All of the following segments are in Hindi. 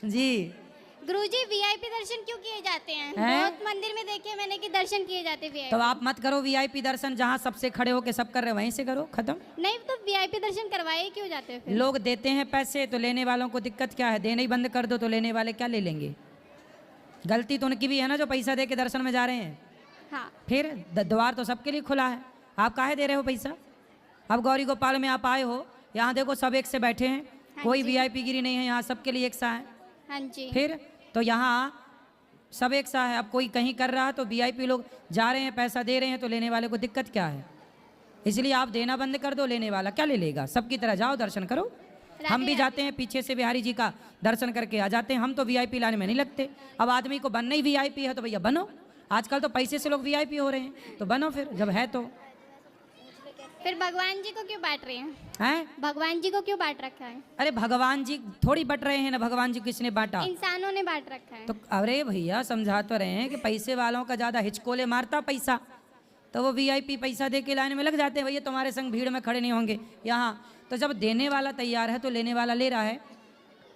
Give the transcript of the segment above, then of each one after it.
जी। गुरुजी वीआईपी दर्शन क्यों किए जाते हैं? हैं? बहुत मंदिर में देखे मैंने कि दर्शन किए जाते तो वीआईपी। आप मत करो वीआईपी दर्शन, जहाँ सबसे खड़े होके सब कर रहे हैं वहीं से करो, खत्म। नहीं तो वीआईपी दर्शन करवाए क्यों जाते हैं फिर? लोग देते हैं पैसे तो लेने वालों को दिक्कत क्या है? देने ही बंद कर दो तो लेने वाले क्या ले लेंगे? गलती तो उनकी भी है ना जो पैसा दे के दर्शन में जा रहे हैं। हाँ। फिर द्वार तो सबके लिए खुला है, आप काहे दे रहे हो पैसा? अब गौरी गोपाल में आप आए हो, यहाँ देखो सब एक से बैठे हैं, हाँ कोई जी। वीआईपी गिरी नहीं है, यहाँ सबके लिए एक सा है। हाँ जी। फिर तो यहाँ सब एक सा है। अब कोई कहीं कर रहा है तो वीआईपी लोग जा रहे हैं, पैसा दे रहे हैं, तो लेने वाले को दिक्कत क्या है? इसलिए आप देना बंद कर दो, लेने वाला क्या ले लेगा? सबकी तरह जाओ दर्शन करो। हम भी जाते हैं पीछे से बिहारी जी का दर्शन करके आ जाते हैं, हम तो वीआईपी लाने में नहीं लगते। अब आदमी को बनना ही वीआईपी है तो भैया बनो। आजकल तो पैसे से लोग वीआईपी हो रहे हैं, तो बनो फिर जब है तो। फिर भगवान जी को क्यों बांट रहे हैं? हैं? भगवान जी को क्यों बांट रखा है? अरे भगवान जी थोड़ी बट रहे हैं ना, भगवान जी किसने बांटा? इंसानों ने बांट रखा है। तो अरे भैया समझा तो रहे हैं कि पैसे वालों का ज़्यादा हिचकोले मारता पैसा, तो वो वीआईपी पैसा दे के लाइन में लग जाते हैं। भैया तुम्हारे संग भीड़ में खड़े नहीं होंगे यहाँ। तो जब देने वाला तैयार है तो लेने वाला ले रहा है,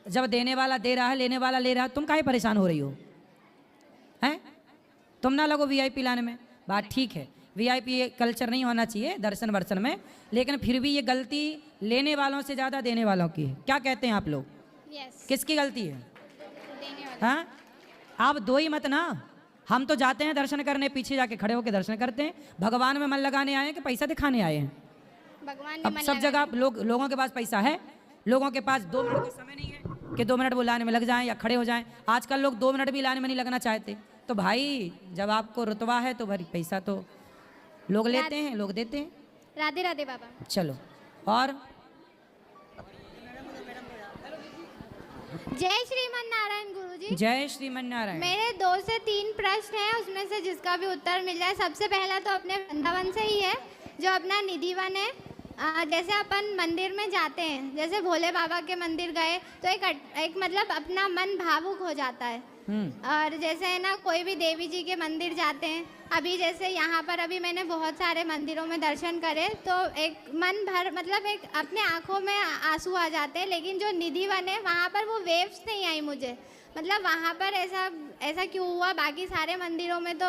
जब देने वाला दे रहा है लेने वाला ले रहा है, तुम काहे परेशान हो रही हो? हैं? तुम ना लगो वीआईपी लाने में। बात ठीक है, वीआईपी कल्चर नहीं होना चाहिए दर्शन वर्शन में, लेकिन फिर भी ये गलती लेने वालों से ज़्यादा देने वालों की है। क्या कहते हैं आप लोग? यस। किसकी गलती है? देने वाला। हाँ, आप दो ही मत ना। हम तो जाते हैं दर्शन करने, पीछे जाके खड़े होकर दर्शन करते हैं। भगवान में मन लगाने आए हैं कि पैसा दिखाने आए हैं? भगवान ने अब मन सब लगाया। जगह लोगों के पास पैसा है, लोगों के पास 2 मिनट का समय नहीं है कि 2 मिनट वो लाने में लग जाएं या खड़े हो जाएं। आजकल लोग 2 मिनट भी लाने में नहीं लगना चाहते। तो भाई जब आपको रुतबा है तो भाई पैसा तो लोग लेते हैं, लोग देते हैं। राधे राधे बाबा। चलो, और जय श्रीमन नारायण गुरुजी। जय श्रीमन नारायण। मेरे 2 से 3 प्रश्न हैं, उसमें से जिसका भी उत्तर मिल जाए। सबसे पहला तो अपने वृंदावन से ही है, जो अपना निधि वन है। जैसे अपन मंदिर में जाते हैं, जैसे भोले बाबा के मंदिर गए तो एक मतलब अपना मन भावुक हो जाता है। और जैसे है ना, कोई भी देवी जी के मंदिर जाते हैं, अभी जैसे यहाँ पर अभी मैंने बहुत सारे मंदिरों में दर्शन करे, तो एक मन भर मतलब एक अपने आँखों में आंसू आ जाते हैं। लेकिन जो निधि वन है वहाँ पर वो वेव्स नहीं आई मुझे, मतलब वहाँ पर ऐसा क्यों हुआ? बाकी सारे मंदिरों में तो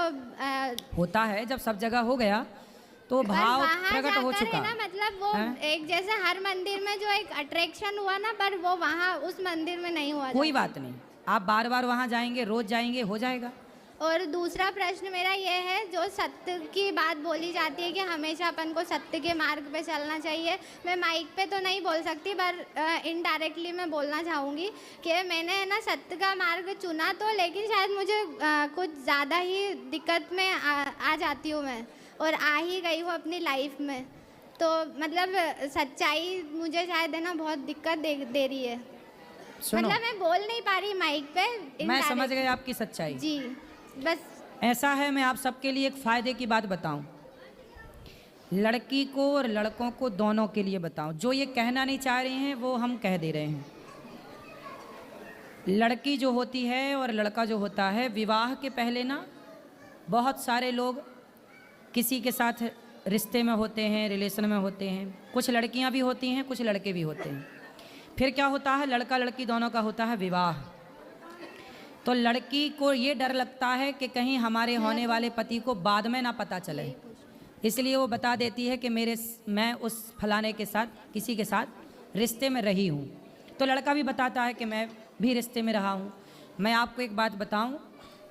होता है, जब सब जगह हो गया तो भाव प्रकट हो चुका है ना, मतलब वो एक जैसे हर मंदिर में जो एक अट्रैक्शन हुआ ना, पर वो वहाँ उस मंदिर में नहीं हुआ। कोई बात नहीं, आप बार बार वहाँ जाएंगे, रोज जाएंगे, हो जाएगा। और दूसरा प्रश्न मेरा ये है, जो सत्य की बात बोली जाती है कि हमेशा अपन को सत्य के मार्ग पे चलना चाहिए। मैं माइक पे तो नहीं बोल सकती, पर इनडायरेक्टली मैं बोलना चाहूँगी कि मैंने है ना सत्य का मार्ग चुना तो, लेकिन शायद मुझे कुछ ज़्यादा ही दिक्कत में आ जाती हूँ मैं, और आ ही गई हूँ अपनी लाइफ में। तो मतलब सच्चाई मुझे शायद है ना बहुत दिक्कत दे रही है। मतलब मैं बोल नहीं पा रही माइक पे। मैं समझ गई आपकी सच्चाई जी, बस ऐसा है। मैं आप सबके लिए एक फ़ायदे की बात बताऊं, लड़की को और लड़कों को दोनों के लिए बताऊं। जो ये कहना नहीं चाह रहे हैं वो हम कह दे रहे हैं। लड़की जो होती है और लड़का जो होता है, विवाह के पहले ना बहुत सारे लोग किसी के साथ रिश्ते में होते हैं, रिलेशन में होते हैं। कुछ लड़कियां भी होती हैं, कुछ लड़के भी होते हैं। फिर क्या होता है, लड़का लड़की दोनों का होता है विवाह। तो लड़की को ये डर लगता है कि कहीं हमारे होने वाले पति को बाद में ना पता चले, इसलिए वो बता देती है कि मैं उस फलाने के साथ, किसी के साथ रिश्ते में रही हूँ। तो लड़का भी बताता है कि मैं भी रिश्ते में रहा हूँ। मैं आपको एक बात बताऊँ,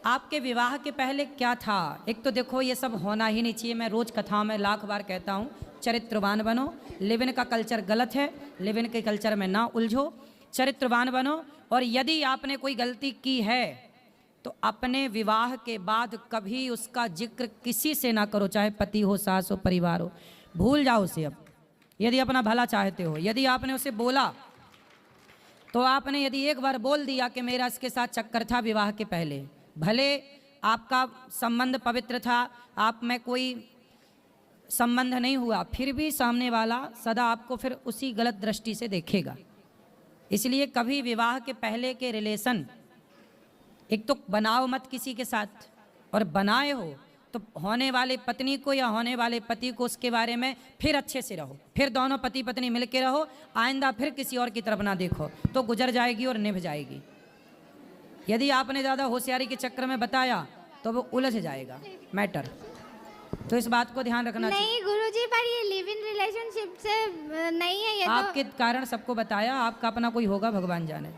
आपके विवाह के पहले क्या था? एक तो देखो ये सब होना ही नहीं चाहिए। मैं रोज़ कथाओं में लाख बार कहता हूँ, चरित्रवान बनो। लिव इन का कल्चर गलत है, लिव इन के कल्चर में ना उलझो, चरित्रवान बनो। और यदि आपने कोई गलती की है तो अपने विवाह के बाद कभी उसका जिक्र किसी से ना करो, चाहे पति हो, सास हो, परिवार हो। भूल जाओ उसे। अब यदि अपना भला चाहते हो, यदि आपने उसे बोला तो आपने यदि एक बार बोल दिया कि मेरा इसके साथ चक्कर था विवाह के पहले, भले आपका संबंध पवित्र था, आप में कोई संबंध नहीं हुआ, फिर भी सामने वाला सदा आपको फिर उसी गलत दृष्टि से देखेगा। इसलिए कभी विवाह के पहले के रिलेशन एक तो बनाओ मत किसी के साथ, और बनाए हो तो होने वाले पत्नी को या होने वाले पति को उसके बारे में फिर अच्छे से रहो। फिर दोनों पति पत्नी मिल के रहो, आइंदा फिर किसी और की तरफ ना देखो, तो गुजर जाएगी और निभ जाएगी। यदि आपने ज़्यादा होशियारी के चक्कर में बताया तो वो उलझ जाएगा मैटर, तो इस बात को ध्यान रखना चाहिए। नहीं गुरुजी, पर ये लिव इन रिलेशनशिप से नहीं है ये आपके कारण सबको बताया, आपका अपना कोई होगा भगवान जाने।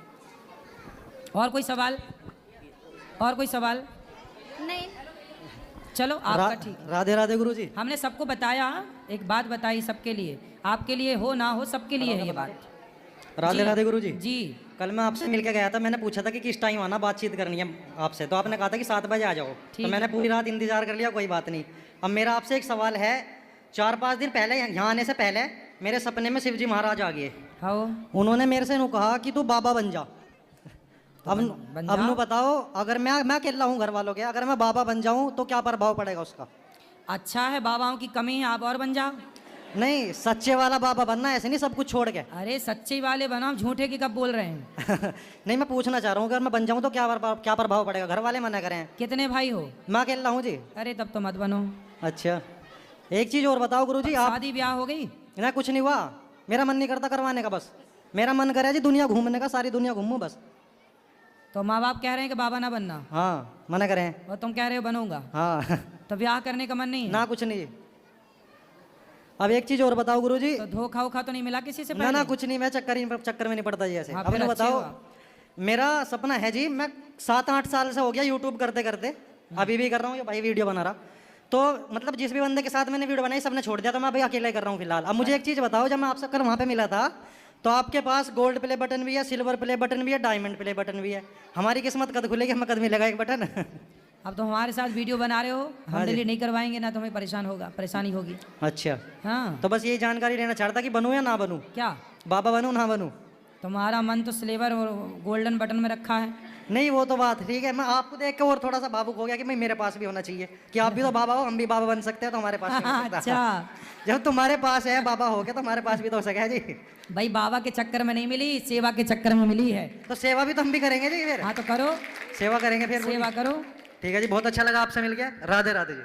और कोई सवाल? और कोई सवाल? तो नहीं। चलो आपका ठीक। राधे राधे गुरुजी। हमने सबको बताया, एक बात बताई सबके लिए, आपके लिए हो ना हो सबके लिए है ये बात। राधे जी। राधे गुरुजी। जी कल मैं आपसे मिलके गया था, मैंने पूछा था कि किस टाइम आना, बातचीत करनी है आपसे, तो आपने कहा था कि 7 बजे आ जाओ। ठीक तो मैंने पूरी रात इंतजार कर लिया, कोई बात नहीं। अब मेरा आपसे एक सवाल है, 4-5 दिन पहले यहाँ आने से पहले मेरे सपने में शिवजी महाराज आ गए। हाँ उन्होंने मेरे से नु कहा कि तू बाबा बन जा। अब बन अब जाओ। नु बताओ, अगर मैं अकेला हूँ घर वालों के, अगर मैं बाबा बन जाऊँ तो क्या प्रभाव पड़ेगा उसका? अच्छा है, बाबाओं की कमी है, आप और बन जाओ। नहीं, सच्चे वाला बाबा बनना, ऐसे नहीं सब कुछ छोड़ के। अरे सच्चे वाले बनाओ, झूठे की कब बोल रहे हैं? नहीं, मैं पूछना चाह रहा हूँ, अगर मैं बन जाऊँ तो क्या प्रभाव पड़ेगा? घर वाले मना करें। कितने भाई हो? मैं अकेला हूँ जी। अरे तब तो मत बनो। अच्छा, एक चीज और बताओ गुरुजी, आप शादी ब्याह हो गई? ना कुछ नहीं हुआ, मेरा मन नहीं करता करवाने का, बस मेरा मन करे जी दुनिया घूमने का, सारी दुनिया घूमूं बस। तो माँ बाप कह रहे हैं कि बाबा ना बनना, हाँ, मना करें। और तुम कह रहे हो बनूंगा, हाँ तो ब्याह करने का मन नहीं है? ना कुछ नहीं। अब एक चीज और बताओ गुरुजी। तो धोखा वोखा तो नहीं मिला किसी से ना पहले? ना कुछ नहीं, मैं चक्कर में नहीं पड़ता जी ऐसे। हाँ, अब फिर ना अच्छे बताओ, हो आप। मेरा सपना है जी, मैं 7-8 साल से हो गया यूट्यूब करते करते, अभी भी कर रहा हूँ, ये भाई वीडियो बना रहा, तो मतलब जिस भी बंदे के साथ मैंने वीडियो बनाई सबने छोड़ दिया, तो मैं भाई अकेला ही कर रहा हूँ फिलहाल। अब मुझे एक चीज़ बताओ, जब मैं आपसे कल वहाँ पे मिला था तो आपके पास गोल्ड प्ले बटन भी है, सिल्वर प्ले बटन भी है, डायमंड प्ले बटन भी है। हमारी किस्मत कद खुलेगी, हमें कद मिलेगा एक बटन। अब तो हमारे साथ वीडियो बना रहे हो, हम हाँ जी। डिलीट नहीं करवाएंगे ना, तो हमें परेशानी होगी। अच्छा, हाँ तो बस यही जानकारी लेना चाहता कि बनूँ या ना बनूँ, क्या बाबा बनूँ ना बनूँ? तुम्हारा मन तो सिल्वर और गोल्डन बटन में रखा है। नहीं, वो तो बात ठीक है, मैं आपको देख के और थोड़ा सा भावुक हो गया कि भाई मेरे पास भी होना चाहिए, कि आप भी तो बाबा हो, हम भी बाबा बन सकते हैं, तो हमारे पास भी हो सकता है। अच्छा, जब तुम्हारे पास है बाबा हो गया, तो हमारे पास भी तो हो सके जी। भाई बाबा के चक्कर में नहीं मिली, सेवा के चक्कर में मिली है। तो सेवा भी तो हम भी करेंगे जी, फिर हाँ तो करो, सेवा करेंगे फिर। सेवा करो। ठीक है जी, बहुत अच्छा लगा आपसे मिल गया। राधे राधे जी।